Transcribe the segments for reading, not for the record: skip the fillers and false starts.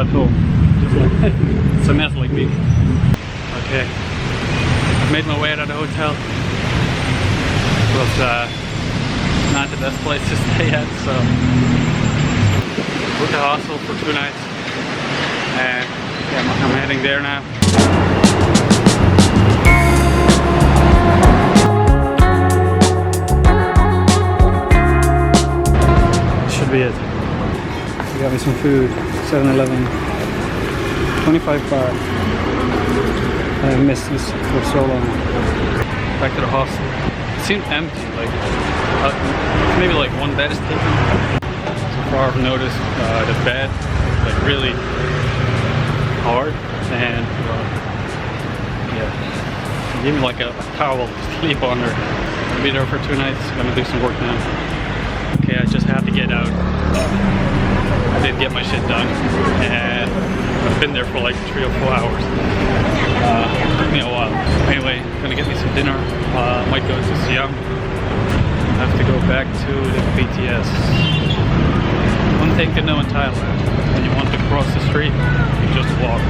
at home. It's a mess like me. Okay, I've made my way out of the hotel. It was not the best place to stay at, so booked a hostel for 2 nights, and yeah, I'm heading there now. Should be it. We got me some food, 7-Eleven, 25 baht. I missed this for so long. Back to the hostel. It seemed empty, like maybe like one bed is taken. So far I've noticed the bed like really hard, and yeah, they gave me like a towel to sleep under. I'll be there for 2 nights. Gonna do some work now. Okay, I just had to get out. I did get my shit done, and I've been there for like 3 or 4 hours. Took me a while. Anyway, gonna get me some dinner. Might go to Siam. I have to go back to the BTS. One thing to know in Thailand: when you want to cross the street, you just walk.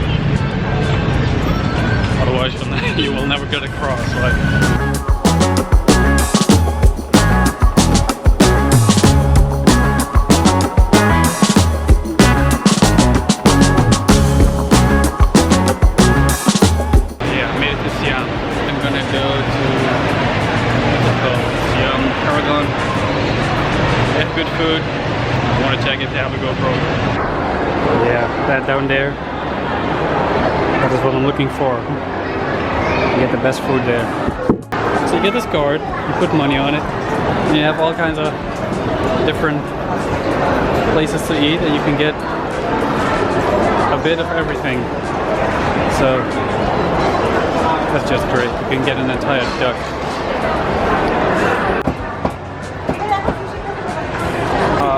Otherwise, you will never get across. Right? Good food. I want to check if they have a GoPro. Yeah, that down there. That is what I'm looking for. You get the best food there. So you get this card, you put money on it, and you have all kinds of different places to eat, and you can get a bit of everything. So that's just great. You can get an entire duck.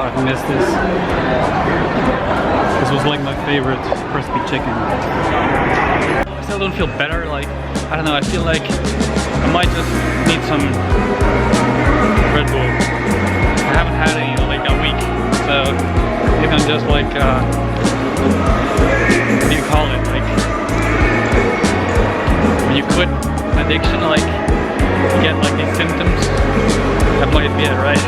I missed this. This was like my favorite crispy chicken. I still don't feel better. Like, I don't know, I feel like I might just need some Red Bull. I haven't had any in like a week, so I think I'm just like what do you call it, like when you quit addiction, like you get like these symptoms. That might be it, right?